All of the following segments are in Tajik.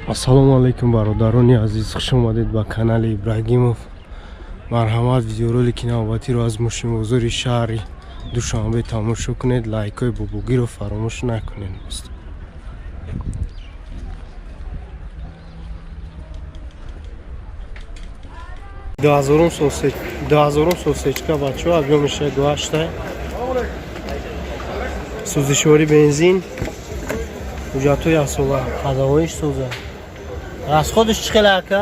ассалому алайкум бародарони азиз, хуш омадед ба канали Ибрагимов. Марҳамат, видеоролики навбатиро аз мушимбозори шаҳри Душанбе тамошо кунед. лайкои бубугиро фаромӯш накунед. 2000 сосечка бачо объемиша 2 сӯзишвори бензин, ҳуҷҷатҳои асоба, ҳазавоиш сӯза. расходиш чӣ хел ака?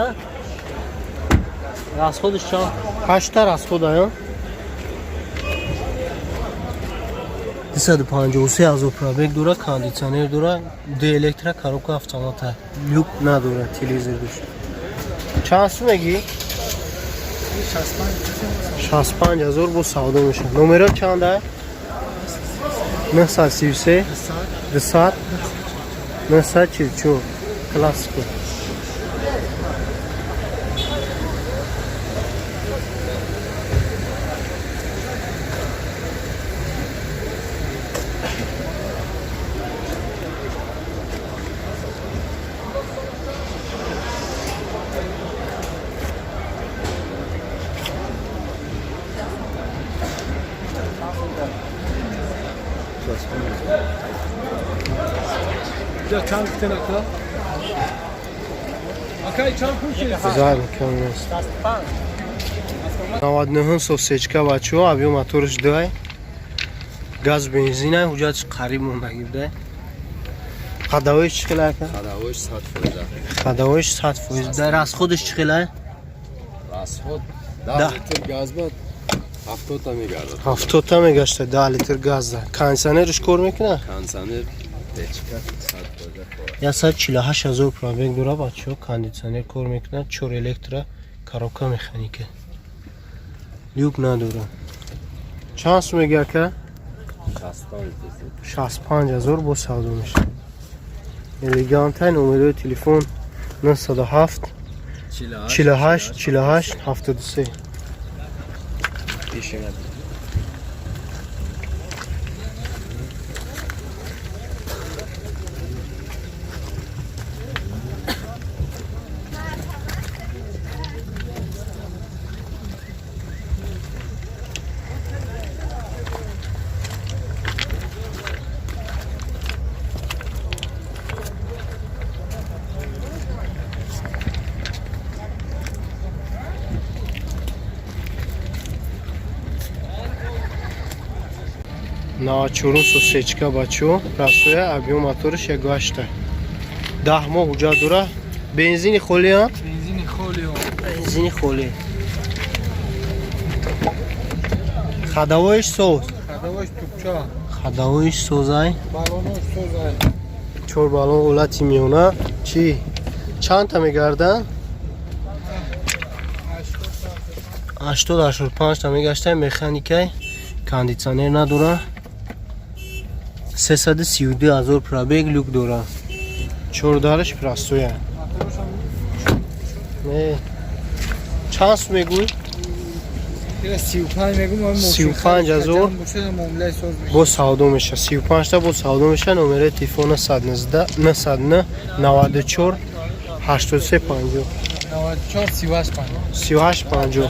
расходиш чанд? 8 расход ая? 253 000 пробег дора, кондитсионер дора, 2 электро, коробка автомата, люк надора, телевизор душ. Чанд сумеги? 65 000 бо савдо меша. Номеро чанд ая? 933 200 944 классико. چند کتن اکا؟ اکای چند پول شد؟ Зай мекамес. 99 сосечка бачо, авио моторш дай. Газ бензин ай, ҳуҷҷатш қариб мондагирда. Хадавоиш чӣ хел ака? خداوش 100%. Хадавоиш 100%. расходиш чӣ хел ай? расход 10 литр газ бад 70 та мегардад. 70 та мегашта 10 литр газ да. Кондитсионерш кор мекуна? кондитсионер печка 100%. 148 000 пробег дора бачо, кондитсионер кор мекуна, 4 электро, коробка механика. Люк надора. Чанд сум мега ака? 65 000 бо савдо меша. Элегантай. номерои телефон 907 48 48 73. пишемад. Навачурун сосечка бачо, расоя объем моториш 1.8. 10 моҳ ҳуҷҷат дора. Бензини холӣ а? Бензини холӣ. Бензини холӣ. Хадавоиш соз. خداوش тупча. Хадавоиш созай. балонош созай. 4 балон ҳолати миёна. Чӣ? Чанд та мегардан? 80-85 та мегашта. механикай, кондитсионер надора. 332 000 пробег, люк дора. 14 простоя. Не. Чанд сум мегӯй? 35 мегум, мо 35 000 муомилаи соз мешавад. бо савдо меша. 35 та бо савдо меша. номерои телефона 119 909 94 83 50 94 38 38 50.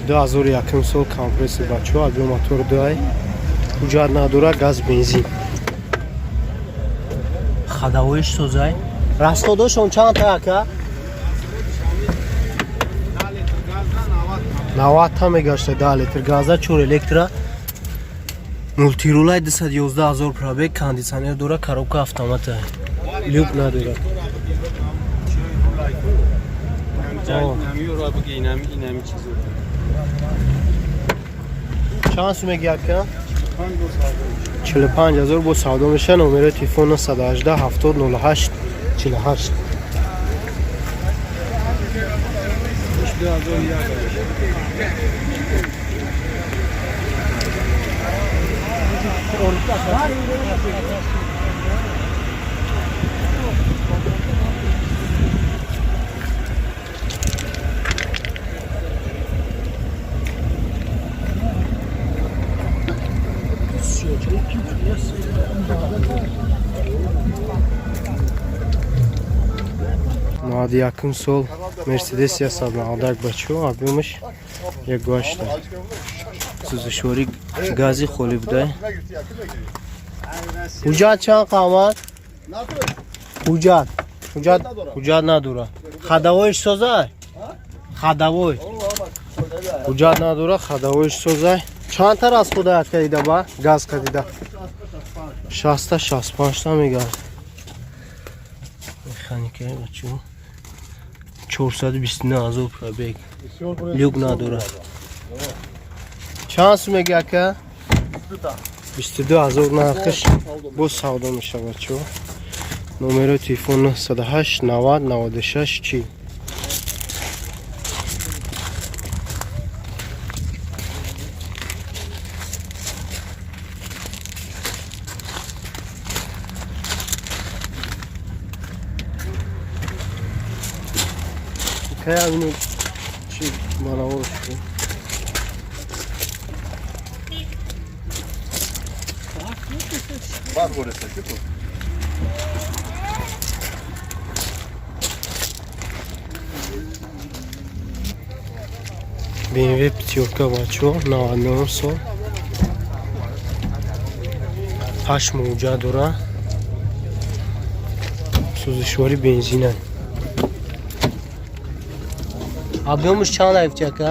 دو 2001 سال کامپرسور بچه ها объем мотор дай, ҳуҷҷат надора, газ бензин. хадавоиш созай. расходошон чанд та ака? 90 та мегашта. 10 литр газа, 4 электро, мултирулай 211 000 пробег, кондитсионер дора, коробка автомата, люк надора. чанд сум меги ака? 45 000 бо савдо меша. номерои телефон 118 70 08 48. Nadi yakın sol Mercedes yasabına aldak bachoo abimish یک گاشته سوزشوری گازی خولی بوده حجت چند قامت؟ حجت نداره خدوایش سازه؟ خدوای حجت نداره خدوایش سازه چند تر از خود هد کدیده با؟ گاز کدیده 60 65 تا میگه مکانیکه بچه 429 پرابیگ لیوک نداره چند سو میگه که 22,000 نرخش باز سودا میشه بچه نمره تلفن 908 90 96 40 که اینو چی منوار شد Var burası, değil mi? BMW пятерка бачо 99 сол 8 муҷа дора сӯзишвори бензина объёмиш чанд айфчака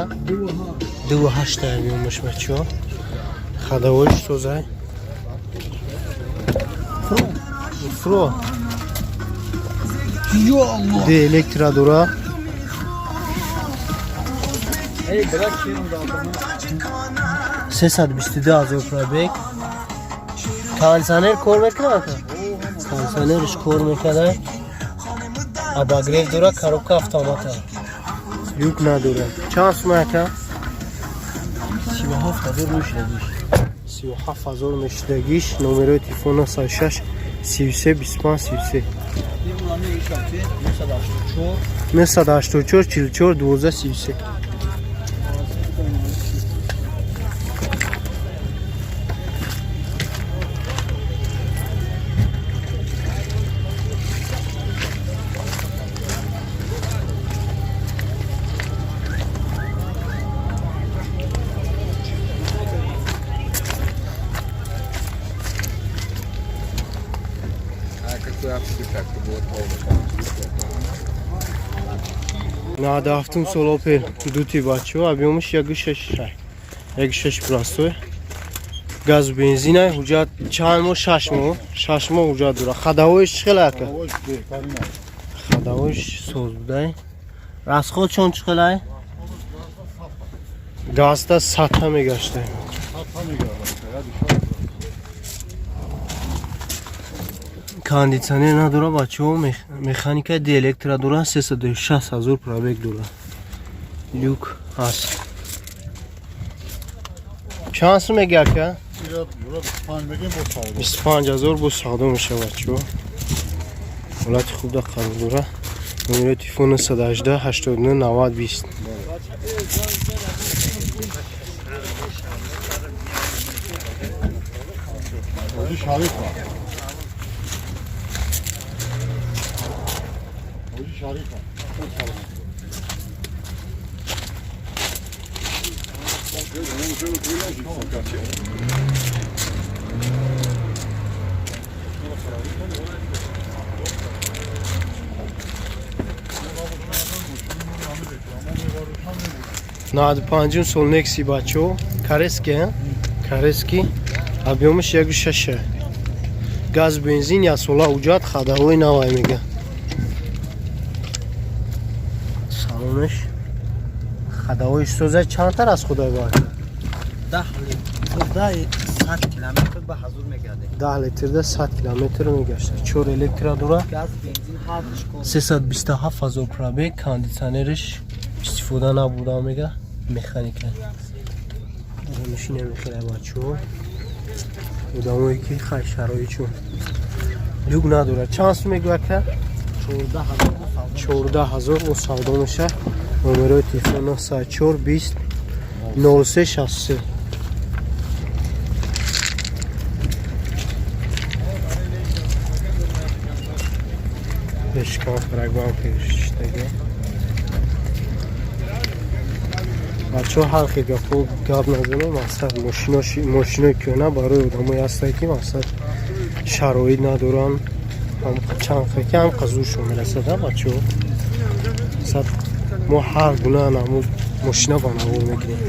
2.8 объёмиш бачо ходовоиш созай фро Yo Allah. де электро дора Hey bırak şeyim zaten. 322,000 пробег кондиционер кор мекунад кондиционериш кор мекунад обогрев дора коробка автомата люк надора чанд сум ака 37,000 мешидагиш 37,000 мешидагиш номерои телефон 06 33 25 33 984 44 12 33 надахтум солопел дути бачо объёмиш 1.6 простой газ бензина ҳуҷҷат чанд мо 6 мо ҳуҷҷат дора хадавоиш чӣ хела ака хадавоиш соз будай расход чон чӣ хелай газда 100 мегашта кондиционер надора бачаҳо механика ди электро дора 360,000 пробег дора люк ҳаст чанд сум мега ака 25,000 бо савдо меша бачаҳо ҳолати хубда қарор дора номерои телефон 918 89 90 20 Şarif var. Şarif var. Nadi pancın sol neksi bacho kareski объёмиш 1.6 газ бензин я сола уҷат хадавои навай мега салониш хадавоиш соза чандтар аз худай бар 10 километр ба ҳазур мегардад 10 литрда 100 километр мегашта 4 электро дора газ бензин ҳардуш кор 327,000 пробег кондиционериш истифода набуда мега механика машина мехела бачо одамое ки хай шароичун люк надорад. Чанд сум мегӯяд ка 14,000 савдо мешавад. номерои телефон 904 20 03 63. Бешкам фрагман пиштага бачаҳо ҳар хел гап назанем. мақсад мошинои кӯна барои одамое ҳастанд ки мақсад шароит надоранд. чанд хел ки ҳам қазуршон мерасада бачаҳо. мақсад мо ҳар гуна намуд мошина ба навор мегирем.